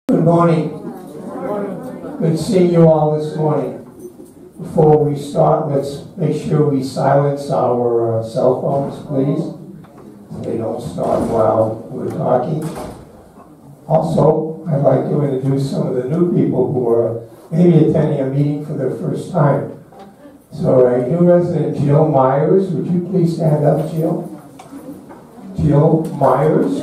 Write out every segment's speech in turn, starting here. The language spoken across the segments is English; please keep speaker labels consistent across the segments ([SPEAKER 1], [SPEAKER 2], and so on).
[SPEAKER 1] Good morning. Good seeing you all this morning. Before we start, let's make sure we silence our cell phones, please, so they don't start while we're talking. Also, I'd like to introduce some of the new people who are maybe attending a meeting for their first time. So, a new resident, Jill Myers. Would you please stand up, Jill? Jill Myers.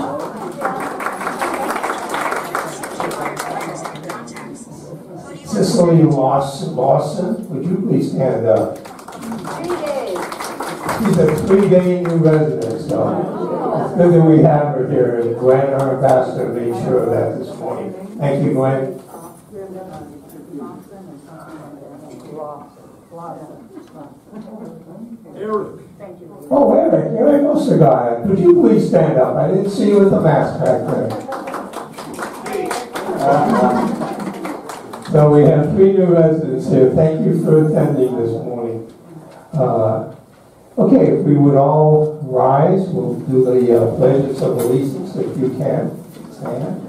[SPEAKER 1] Cicely Lawson, would you please stand up?
[SPEAKER 2] 3 days.
[SPEAKER 1] She's a 3-day new resident, so it's good that we have her here. And Gwen, our ambassador, made sure of that this morning. Thank you, Gwen.
[SPEAKER 3] Eric.
[SPEAKER 1] Oh, Eric must have got it. Could you please stand up? I didn't see you with the mask back there. So we have 3 new residents here. Thank you for attending this morning. Okay, if we would all rise, we'll do the pledges of allegiance if you can. Stand.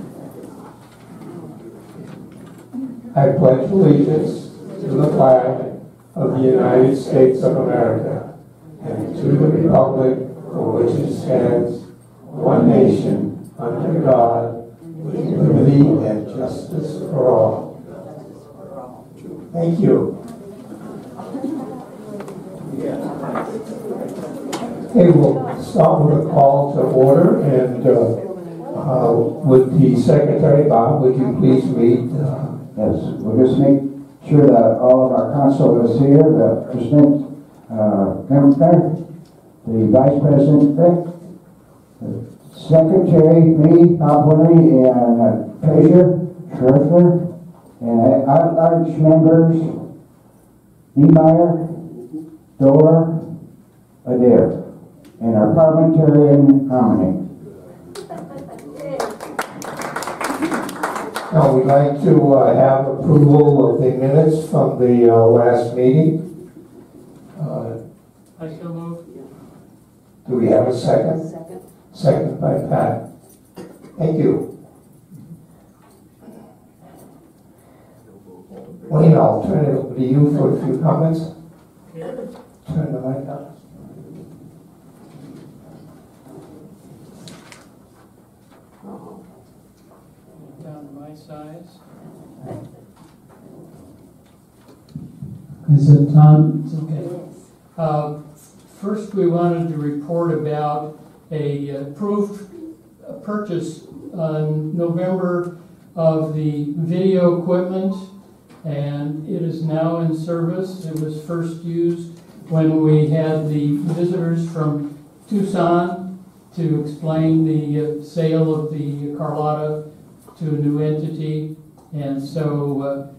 [SPEAKER 1] I pledge allegiance to the flag of the United States of America and to the republic for which it stands, one nation, under God, with liberty and justice for all. Thank you. Okay, we'll start with a call to order, and would the Secretary, Bob, would you please read?
[SPEAKER 4] Yes, we'll just make sure that all of our council is here, the President, Governor, the Vice President, the Secretary, me, Bob Henry, and Treasurer, Treasurer, and at-large members, Niemeyer, Dorr, Adair, and our parliamentarian harmony.
[SPEAKER 1] Now we'd like to have approval of the minutes from the last meeting.
[SPEAKER 3] I so move.
[SPEAKER 1] Do we have a second? Second by Pat. Thank you. Wayne, I'll turn it over to you for a few comments. Turn the mic up.
[SPEAKER 3] Down to my size.
[SPEAKER 5] Is it time? It's okay.
[SPEAKER 3] First, we wanted to report about a approved purchase in November of the video equipment, and it is now in service. It was first used when we had the visitors from Tucson to explain the sale of the Carlotta to a new entity, and so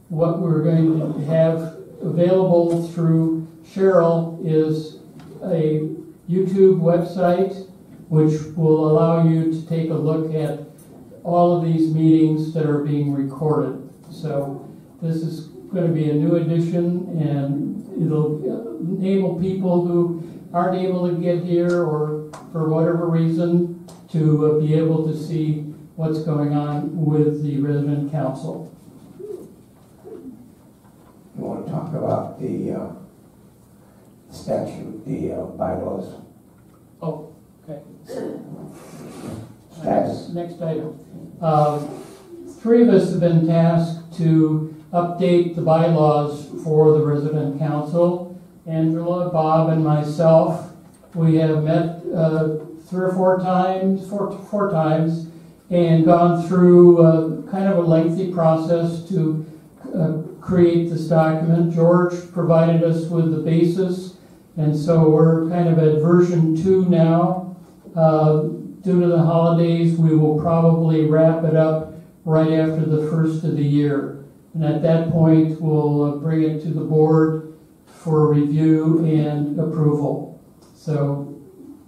[SPEAKER 3] what we're going to have available through Cheryl is a YouTube website which will allow you to take a look at all of these meetings that are being recorded. So this is going to be a new addition, and it'll enable people who aren't able to get here or for whatever reason to be able to see what's going on with the resident council.
[SPEAKER 1] You want to talk about the statute, the bylaws?
[SPEAKER 3] Oh, okay. Next item. 3 of us have been tasked to update the bylaws for the resident council. Angela, Bob, and myself. We have met 3 or 4 times, four times, and gone through kind of a lengthy process to create this document. George provided us with the basis, and so we're kind of at version 2 now. Due to the holidays, we will probably wrap it up right after the first of the year. And at that point, we'll bring it to the board for review and approval. So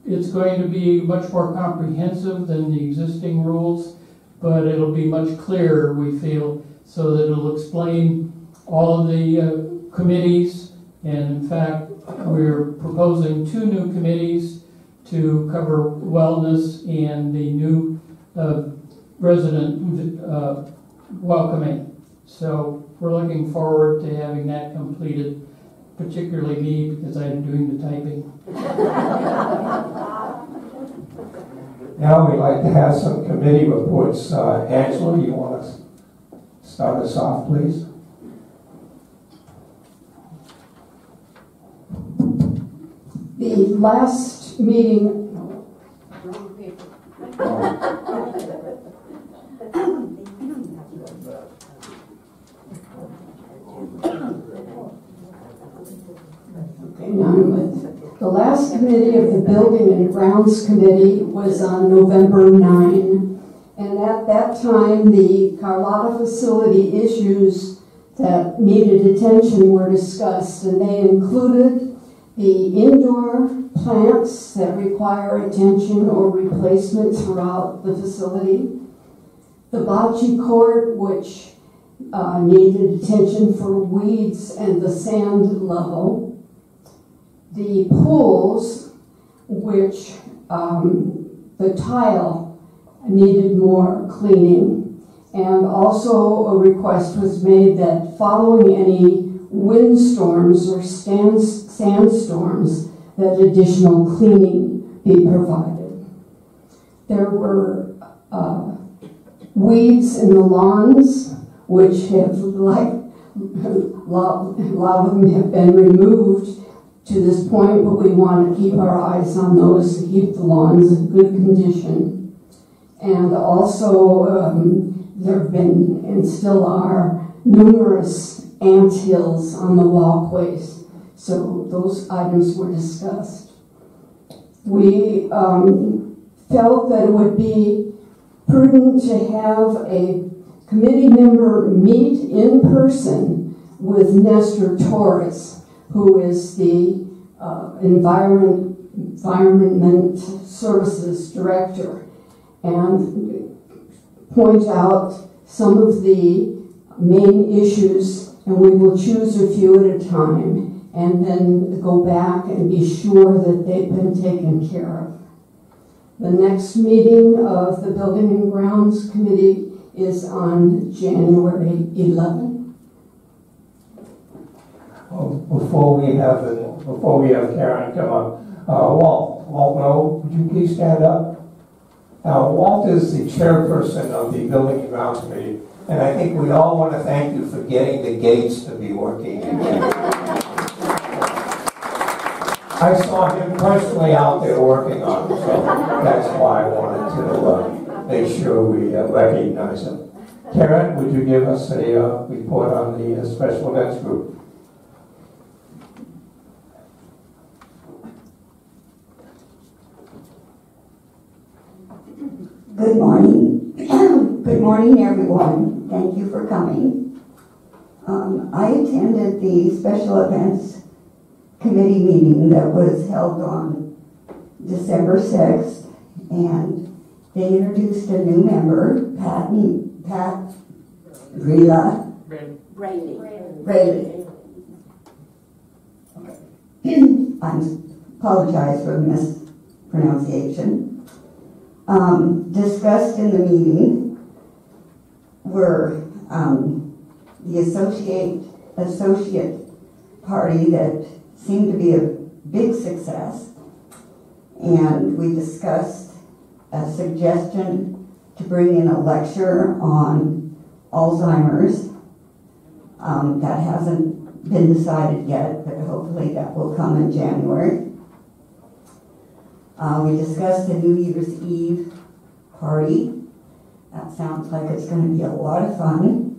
[SPEAKER 3] it's going to be much more comprehensive than the existing rules, but it'll be much clearer, we feel, so that it'll explain all of the committees. And in fact, we're proposing 2 new committees to cover wellness and the new resident welcoming. So we're looking forward to having that completed, particularly me because I'm doing the typing.
[SPEAKER 1] Now we'd like to have some committee reports. Angela, you want to start us off, please?
[SPEAKER 5] The last meeting. The last committee of the Building and Grounds Committee was on November 9, and at that time the Carlotta facility issues that needed attention were discussed, and they included the indoor plants that require attention or replacement throughout the facility, the bocce court, which needed attention for weeds and the sand level, the pools, which the tile needed more cleaning, and also a request was made that following any windstorms or sandstorms, that additional cleaning be provided. There were weeds in the lawns, which have, like, a lot of them have been removed to this point, but we want to keep our eyes on those to keep the lawns in good condition. And also, there have been and still are numerous ant hills on the walkways. So those items were discussed. We felt that it would be prudent to have a committee member meet in person with Nestor Torres, who is the Environment Services Director, and point out some of the main issues, and we will choose a few at a time and then go back and be sure that they've been taken care of. The next meeting of the Building and Grounds Committee is on January 11.
[SPEAKER 1] Well, before we have Karen come up, Walt, would you please stand up? Walt is the chairperson of the Building and Grounds Committee, and I think we all want to thank you for getting the gates to be working again. I saw him personally out there working on it, so that's why I wanted to make sure we recognize him. Karen, would you give us a report on the special events group?
[SPEAKER 2] Good morning. Good morning, everyone. Thank you for coming. I attended the special events committee meeting that was held on December 6th, and they introduced a new member, Pat Rayleigh. I apologize for the mispronunciation. Discussed in the meeting were the associate party that seemed to be a big success, and we discussed a suggestion to bring in a lecture on Alzheimer's. That hasn't been decided yet, but hopefully that will come in January. We discussed the New Year's Eve party. That sounds like it's going to be a lot of fun.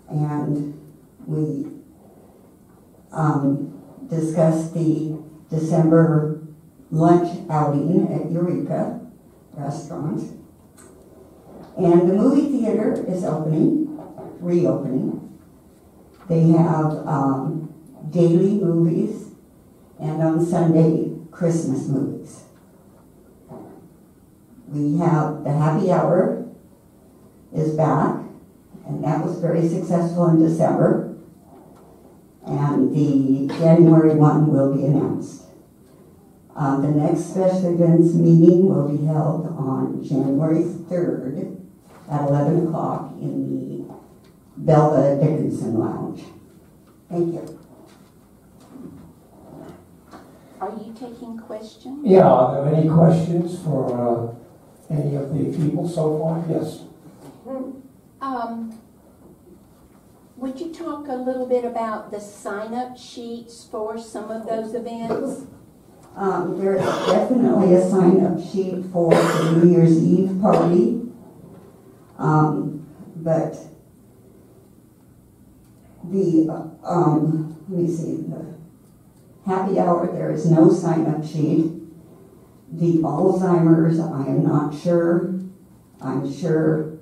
[SPEAKER 2] And we discussed the December lunch outing at Eureka Restaurant. And the movie theater is reopening. They have daily movies, and on Sunday, Christmas movies. We have the happy hour is back, and that was very successful in December. And the January one will be announced. The next special events meeting will be held on January 3rd at 11 o'clock in the Belva Dickinson Lounge. Thank you.
[SPEAKER 6] Are you taking questions?
[SPEAKER 1] Yeah, are there any questions for any of the people so far? Yes.
[SPEAKER 6] Would you talk a little bit about the sign-up sheets for some of those events?
[SPEAKER 2] There is definitely a sign-up sheet for the New Year's Eve party, but the let me see, the happy hour, there is no sign-up sheet. The Alzheimer's, I am not sure. I'm sure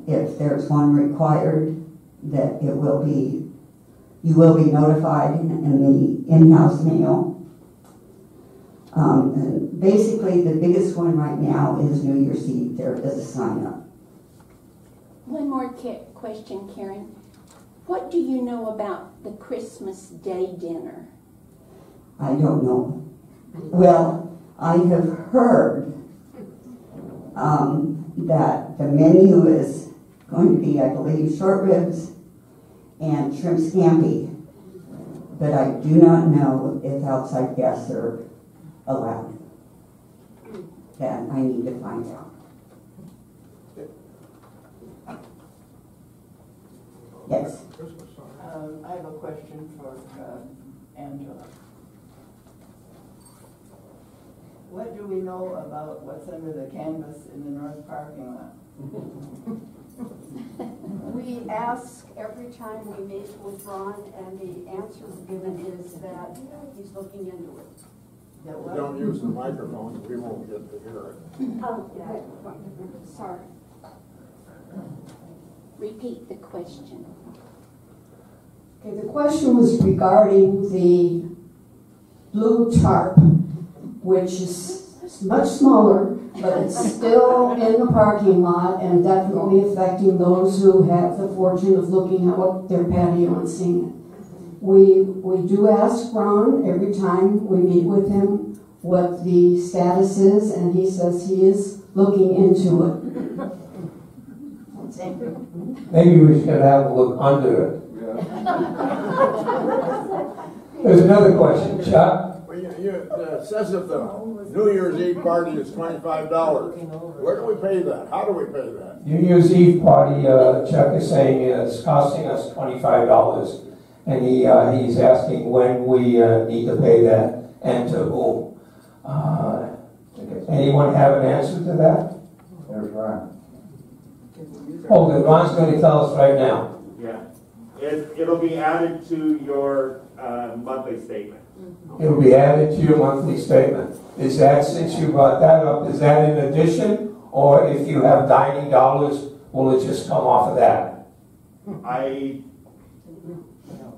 [SPEAKER 2] if there's one required, that you will be notified in the in-house mail. And basically, the biggest one right now is New Year's Eve. There is a sign-up.
[SPEAKER 6] One more question, Karen. What do you know about the Christmas Day dinner?
[SPEAKER 2] I don't know. Well, I have heard that the menu is going to be, I believe, short ribs and shrimp scampi. But I do not know if outside guests are allowed. That I need to find out. Yes.
[SPEAKER 7] I have a question for Angela. What do we know about what's under the canvas in the north parking lot?
[SPEAKER 5] We ask every time we meet with Ron, and the answer given is that he's looking into it.
[SPEAKER 7] That
[SPEAKER 8] We
[SPEAKER 7] what?
[SPEAKER 8] don't use the microphones, we won't get to hear it.
[SPEAKER 5] Oh, yeah. Sorry.
[SPEAKER 6] Repeat the question.
[SPEAKER 5] Okay, the question was regarding the blue tarp, which is much smaller, but it's still in the parking lot and definitely affecting those who have the fortune of looking out their patio and seeing it. We do ask Ron every time we meet with him what the status is, and he says he is looking into it.
[SPEAKER 1] Maybe we should have a look under it. There's another question, Chuck.
[SPEAKER 8] Well, it says that the New Year's Eve party is $25. Where do we pay that? How do we pay that?
[SPEAKER 1] New Year's Eve party, Chuck is saying is costing us $25, and he's asking when we need to pay that and to whom. Anyone have an answer to that?
[SPEAKER 4] There's Ron.
[SPEAKER 1] Hold it, Ron's going to tell us right now.
[SPEAKER 9] Yeah, it'll be added to your monthly statement.
[SPEAKER 1] It'll be added to your monthly statement. Is that, since you brought that up, is that in addition, or if you have dining dollars, will it just come off of that?
[SPEAKER 9] I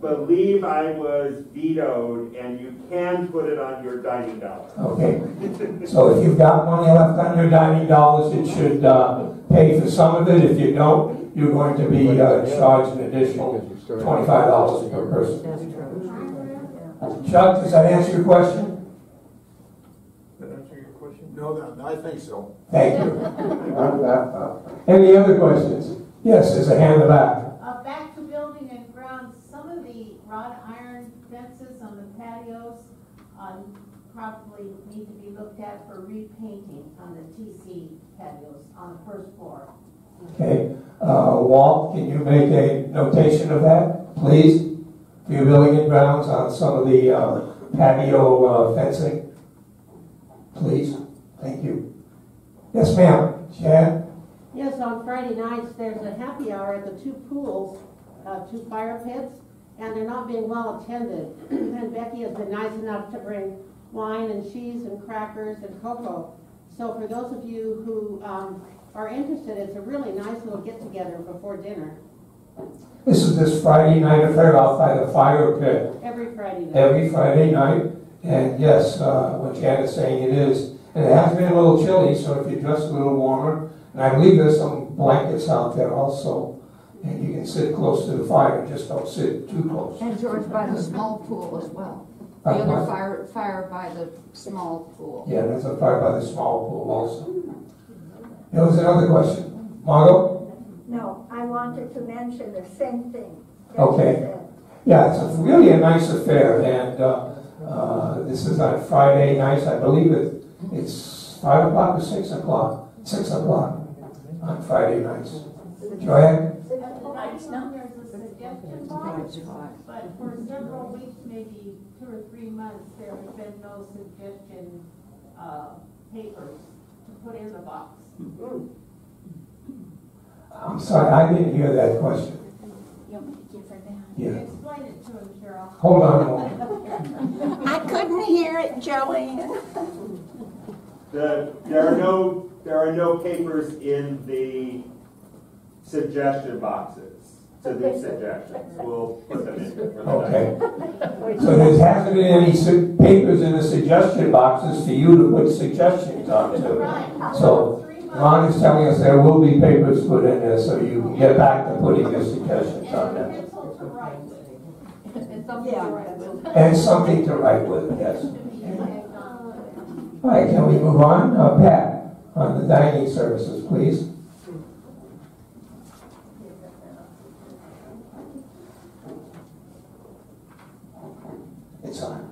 [SPEAKER 9] believe I was vetoed, and you can put it on your dining dollar.
[SPEAKER 1] Okay. So if you've got money left on your dining dollars, it should pay for some of it. If you don't, you're going to be charged an additional $25 per person. Chuck, does that answer your question?
[SPEAKER 8] Did that answer your question? No, I think so.
[SPEAKER 1] Thank you. Any other questions? Yes, there's a hand in the back.
[SPEAKER 10] Back to building and grounds, some of the wrought iron fences on the patios probably need to be looked at for repainting on the TC patios on the first floor.
[SPEAKER 1] Okay. Walt, can you make a notation of that, please? For your building and grounds on some of the patio fencing? Please. Thank you. Yes, ma'am. Chad?
[SPEAKER 10] Yes, on Friday nights there's a happy hour at the two pools, two fire pits, and they're not being well attended. And Becky has been nice enough to bring wine and cheese and crackers and cocoa. So for those of you who are interested, it's a really nice little get-together before dinner.
[SPEAKER 1] This is this Friday night affair out by the fire pit.
[SPEAKER 10] Every Friday night.
[SPEAKER 1] Every Friday night. And yes, what Janet's saying, it is. And it has been a little chilly, so if you dress a little warmer, and I believe there's some blankets out there also, and you can sit close to the fire, just don't sit too close.
[SPEAKER 11] And George, by the small pool as well. The other fire by the small pool.
[SPEAKER 1] Yeah, there's a fire by the small pool also. There was another question. Margot?
[SPEAKER 12] No, I wanted to mention the same thing. that
[SPEAKER 1] Okay.
[SPEAKER 12] you said.
[SPEAKER 1] Yeah, it's really a nice affair, and this is on Friday nights. I believe it's 5 o'clock or 6 o'clock. 6 o'clock on Friday nights. Go ahead.
[SPEAKER 10] But for several weeks, maybe 2 or 3 months, there has been no suggestion papers to put in the box.
[SPEAKER 1] I'm sorry, I didn't hear that question.
[SPEAKER 6] You want me to give her that?
[SPEAKER 1] Yeah.
[SPEAKER 10] Explain it to him, Cheryl.
[SPEAKER 1] Hold on a moment.
[SPEAKER 6] I couldn't hear it, Joanne.
[SPEAKER 9] There are no papers in the suggestion boxes. To these suggestions, we'll put them in for the
[SPEAKER 1] Okay. So there hasn't been any papers in the suggestion boxes for you to put suggestions onto. So Ron is telling us there will be papers put in there, so you can get back to putting your suggestions on there. And something to write with, yes. All right, can we move on? Pat, on the dining services, please. It's on.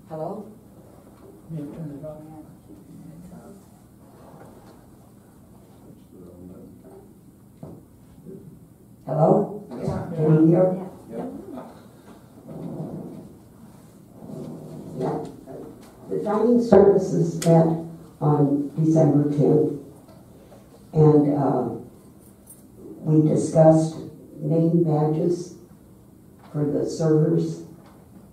[SPEAKER 11] Hello?
[SPEAKER 2] Hello? Can you hear? Yeah. The dining services met on December 10th, and we discussed name badges for the servers.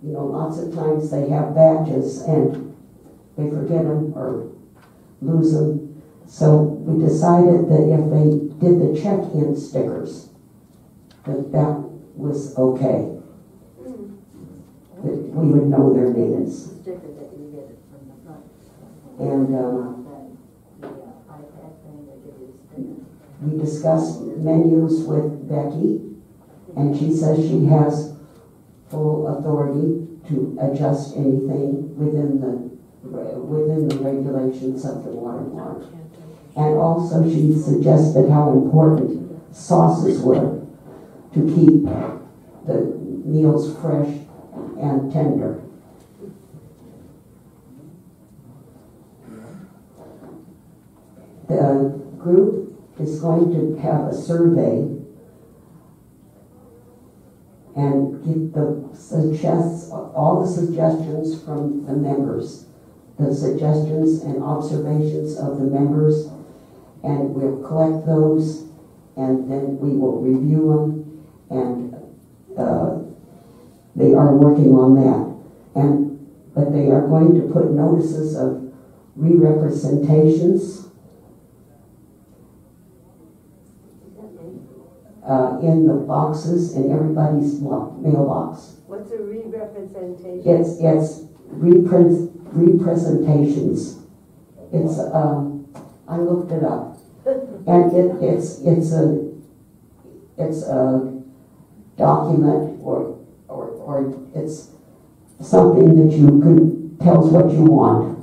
[SPEAKER 2] You know, lots of times they have badges and they forget them or lose them. So we decided that if they did the check-in stickers, that was okay. That we would know their names. And we discussed menus with Becky, and she says she has full authority to adjust anything within the regulations of the water mark. And also she suggested how important sauces were to keep the meals fresh and tender. The group is going to have a survey and get all the suggestions from the members, the suggestions and observations of the members, and we'll collect those, and then we will review them, and they are working on that. But they are going to put notices of re-representations in the boxes in everybody's mailbox.
[SPEAKER 13] What's a re-representation?
[SPEAKER 2] It's representations. It's I looked it up, and it's a document or it's something that you could tells what you want.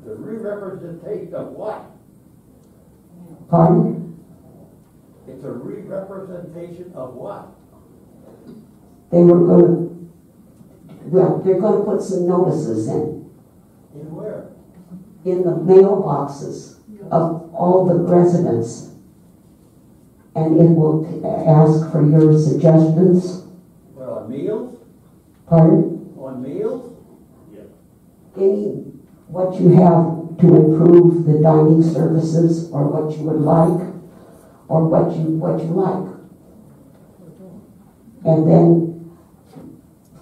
[SPEAKER 14] The re-representation of what?
[SPEAKER 2] Pardon?
[SPEAKER 14] It's a re-representation of what?
[SPEAKER 2] They're going to put some notices in.
[SPEAKER 14] In where?
[SPEAKER 2] In the mailboxes of all the residents. And it will ask for your suggestions.
[SPEAKER 14] Well, on meals?
[SPEAKER 2] Pardon?
[SPEAKER 14] On meals?
[SPEAKER 2] Yeah. What you have to improve the dining services, or what you would like, or what you like. And then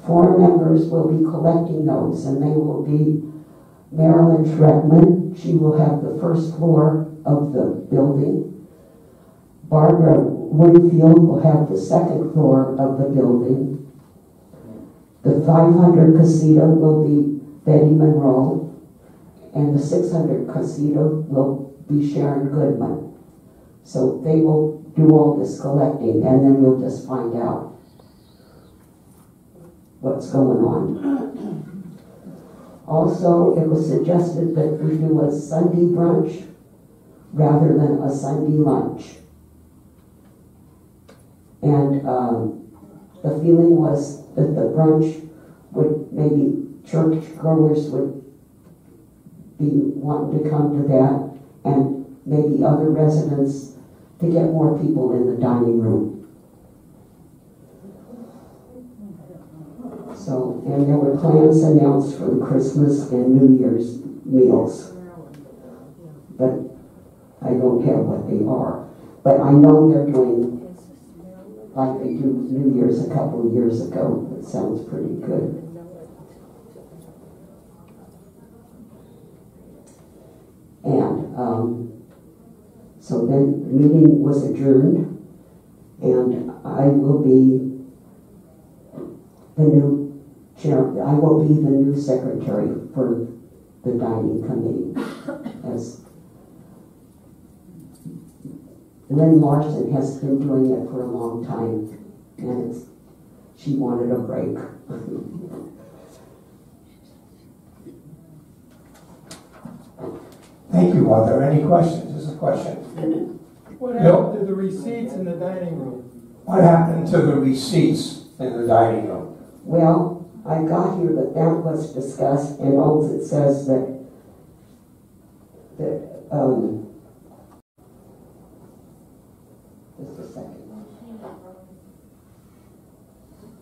[SPEAKER 2] 4 members will be collecting those, and they will be Marilyn Schreckman. She will have the first floor of the building. Barbara Winfield will have the second floor of the building. The 500 casita will be Betty Monroe, and the 600 casita will be Sharon Goodman. So they will do all this collecting, and then we'll just find out what's going on. Also, it was suggested that we do a Sunday brunch
[SPEAKER 15] rather than a Sunday lunch. And the feeling was that the brunch would, maybe church goers would be wanting to come to that, and maybe other residents to get more people in the dining room. So, and there were plans announced for the Christmas and New Year's meals, but I don't have what they are. But I know they're doing like they do New Year's a couple of years ago. It sounds pretty good. And so then the meeting was adjourned, and I will be the new chair. I will be the new secretary for the dining committee, as Lynn Larson has been doing it for a long time, and she wanted a break.
[SPEAKER 1] Thank you. Are there any questions? There's a question.
[SPEAKER 16] What happened to the receipts in the dining room?
[SPEAKER 1] What happened to the receipts in the dining room?
[SPEAKER 15] Well, I got here that was discussed, and also it says that just a second.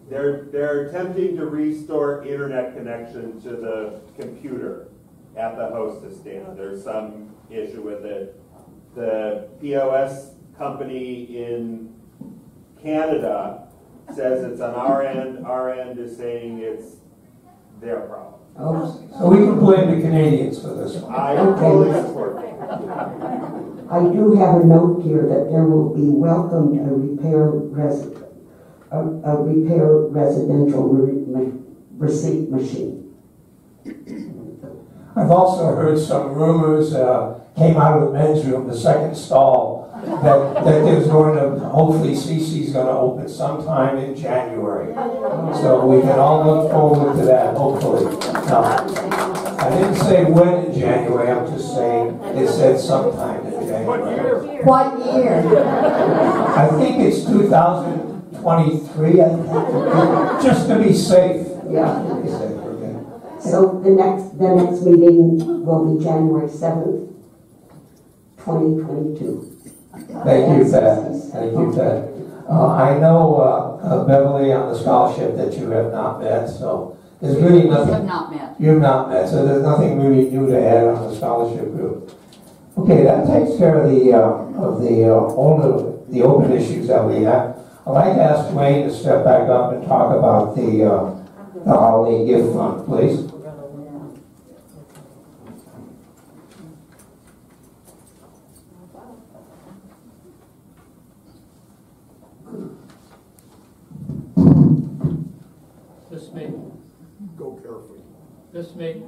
[SPEAKER 9] They're attempting to restore internet connection to the computer at the hostess stand. There's some issue with it. The POS company in Canada says it's on our end. Our end is saying it's their problem.
[SPEAKER 1] Oh, so we can blame the Canadians for this one.
[SPEAKER 9] I totally support that.
[SPEAKER 15] I do have a note here that there will be welcomed a repair residential receipt machine.
[SPEAKER 1] I've also heard some rumors came out of the men's room, the second stall, that there's going to, hopefully CC's going to open sometime in January. So we can all look forward to that, hopefully. No, I didn't say when in January, I'm just saying it said sometime in January.
[SPEAKER 5] What year?
[SPEAKER 1] I think it's 2023, I think, just to be safe.
[SPEAKER 15] Yeah.
[SPEAKER 1] To be safe, okay.
[SPEAKER 15] So the next meeting will be January 7th, 2022.
[SPEAKER 1] Thank you, Ted. Thank you, Ted. I know, Beverly, on the scholarship that you have not met, so there's really nothing.
[SPEAKER 11] We have not met.
[SPEAKER 1] You have not met, so there's nothing really new to add on the scholarship group. Okay, that takes care of the open issues that we have. I'd like to ask Wayne to step back up and talk about the holiday gift fund, please.
[SPEAKER 3] This may,
[SPEAKER 8] Go carefully.
[SPEAKER 3] this may.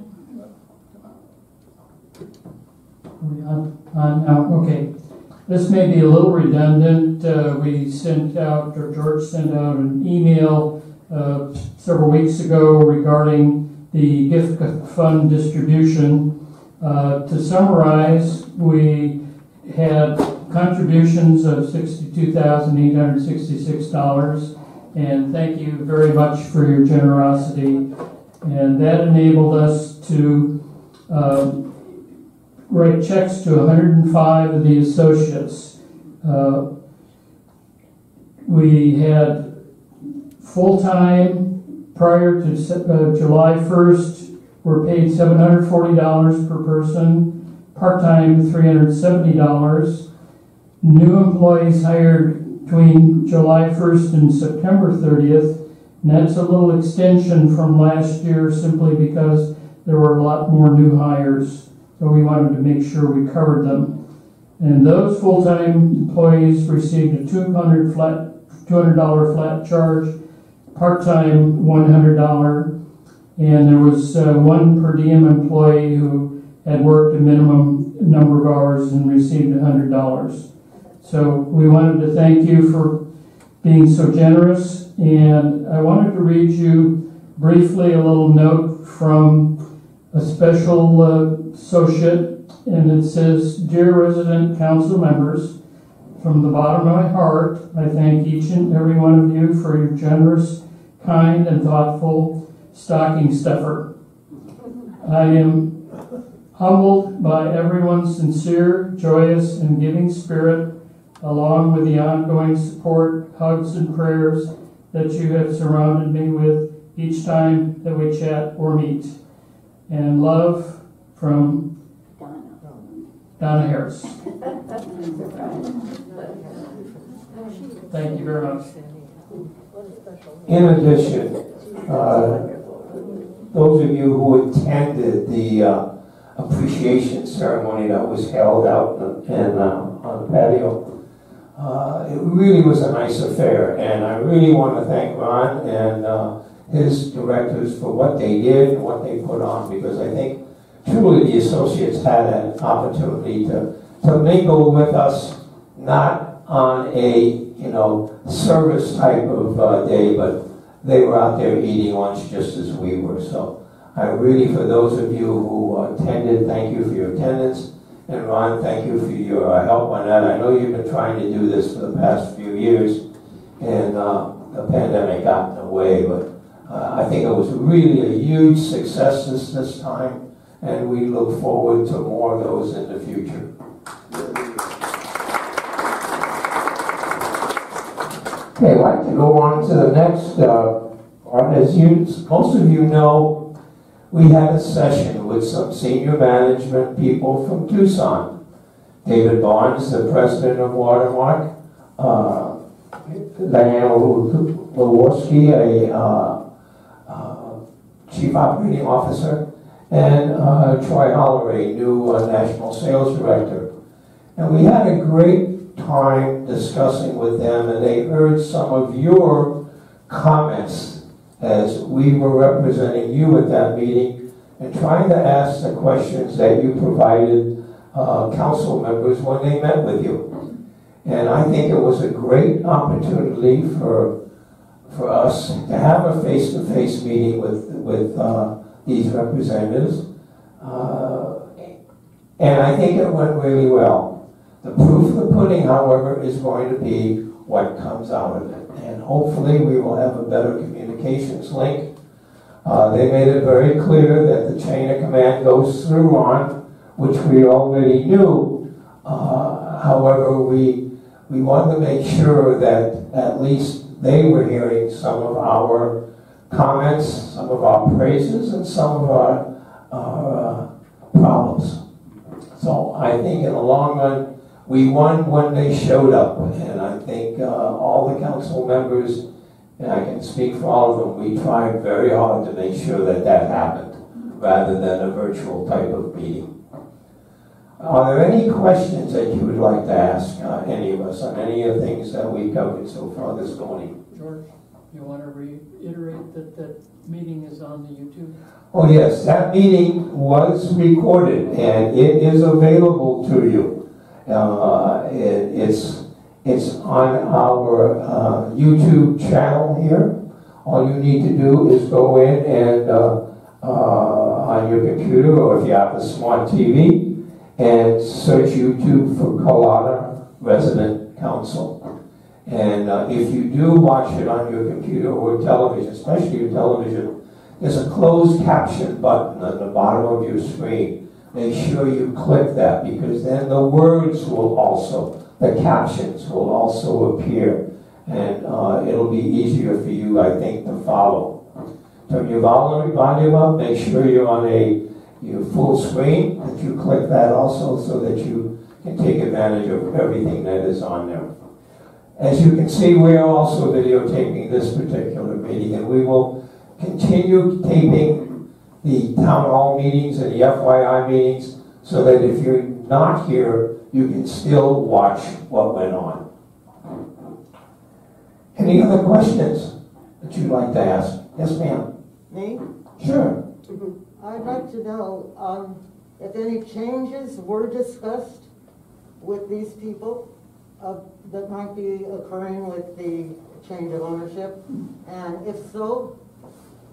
[SPEAKER 3] Okay. This may be a little redundant. We sent out, or George sent out an email several weeks ago regarding the gift fund distribution. To summarize, we had contributions of $62,866, and thank you very much for your generosity. And that enabled us to write checks to 105 of the associates. We had full-time prior to July 1st, were paid $740 per person, part-time $370. New employees hired between July 1st and September 30th, and that's a little extension from last year simply because there were a lot more new hires. So we wanted to make sure we covered them. And those full-time employees received a $200 flat charge, part-time $100, and there was one per diem employee who had worked a minimum number of hours and received $100. So we wanted to thank you for being so generous, and I wanted to read you briefly a little note from a special associate and it says, "Dear resident council members, from the bottom of my heart, I thank each and every one of you for your generous, kind, and thoughtful stocking stuffer. I am humbled by everyone's sincere, joyous, and giving spirit, along with the ongoing support, hugs, and prayers that you have surrounded me with each time that we chat or meet. And love from Donna Harris." Thank you very much.
[SPEAKER 1] In addition, those of you who attended the appreciation ceremony that was held out on the patio, it really was a nice affair, and I really want to thank Ron and his directors for what they did and what they put on, because I think truly the associates had an opportunity to mingle with us, not on a service type of day, but they were out there eating lunch just as we were. So I really, for those of you who attended, thank you for your attendance. And Ron, thank you for your help on that. I know you've been trying to do this for the past few years, and the pandemic got in the way, but I think it was really a huge success this time, and we look forward to more of those in the future. Okay, I'd like to go on to the next part. As most of you know, we had a session with some senior management people from Tucson. David Barnes, the president of Watermark, Diana Leworski, a chief operating officer, and Troy Holloway, new national sales director. And we had a great time discussing with them, and they heard some of your comments as we were representing you at that meeting and trying to ask the questions that you provided council members when they met with you. And I think it was a great opportunity for us to have a face-to-face meeting with these representatives. And I think it went really well. The proof of the pudding, however, is going to be what comes out of it. And hopefully we will have a better communications link. They made it very clear that the chain of command goes through Ron, which we already knew. However, we wanted to make sure that at least they were hearing some of our comments, some of our praises, and some of our problems. So I think in the long run, we won when they showed up, and I think all the council members, and I can speak for all of them, we tried very hard to make sure that that happened, rather than a virtual type of meeting. Are there any questions that you would like to ask any of us on any of the things that we covered so far this morning?
[SPEAKER 3] George, you want to reiterate that that meeting is on the YouTube?
[SPEAKER 1] Oh yes, that meeting was recorded, and it is available to you. It's on our YouTube channel here. All you need to do is go in and on your computer, or if you have a smart TV, and search YouTube for Carlotta Resident Council. And if you do watch it on your computer or television, especially your television, there's a closed caption button on the bottom of your screen. Make sure you click that, because then the words will also, the captions will also appear, and it'll be easier for you, I think, to follow. Turn your volume up, make sure you're on your full screen, that you click that also, so that you can take advantage of everything that is on there. As you can see, we are also videotaping this particular meeting, and we will continue taping the town hall meetings and the FYI meetings, so that if you're not here, you can still watch what went on. Any other questions that you'd like to ask? Yes, ma'am.
[SPEAKER 17] Me?
[SPEAKER 1] Sure.
[SPEAKER 17] I'd like to know if any changes were discussed with these people that might be occurring with the change of ownership, and if so,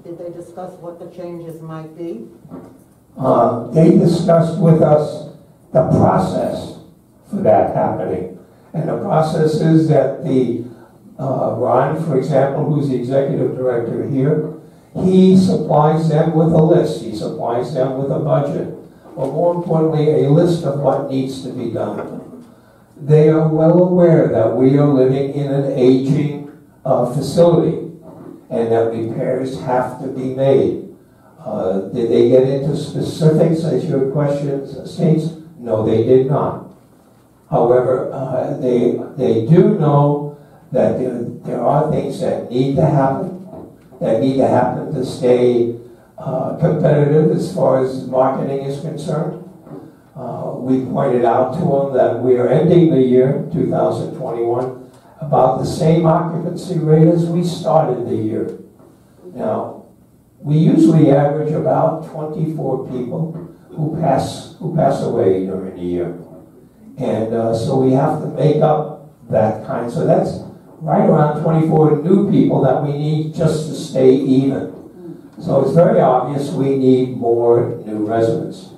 [SPEAKER 17] did they discuss what the changes might be?
[SPEAKER 1] They discussed with us the process for that happening. And the process is that the Ron, for example, who's the executive director here, he supplies them with a list. He supplies them with a budget. But more importantly, a list of what needs to be done. They are well aware that we are living in an aging facility and that repairs have to be made. Did they get into specifics as your question states? No, they did not. However, they do know that there are things that need to happen, to stay competitive as far as marketing is concerned. We pointed out to them that we are ending the year 2021 about the same occupancy rate as we started the year. Now, we usually average about 24 people who pass away during the year. And so we have to make up that kind. So that's right around 24 new people that we need just to stay even. So it's very obvious we need more new residents.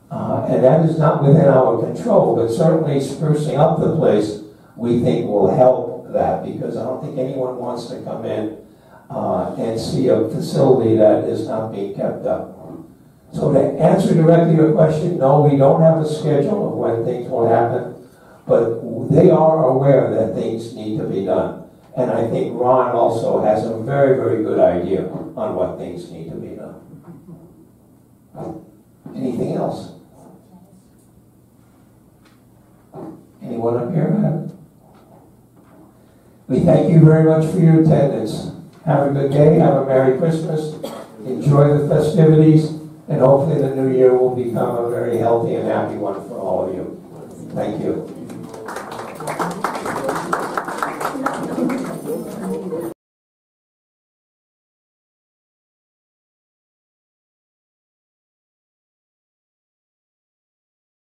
[SPEAKER 1] And that is not within our control, but certainly sprucing up the place we think will help that, because I don't think anyone wants to come in and see a facility that is not being kept up. So to answer directly your question, no, we don't have a schedule of when things will happen, but they are aware that things need to be done. And I think Ron also has a very, very good idea on what things need to be done. Anything else? Anyone up here? We thank you very much for your attendance. Have a good day. Have a Merry Christmas. Enjoy the festivities. And hopefully the new year will become a very healthy and happy one for all of you. Thank you.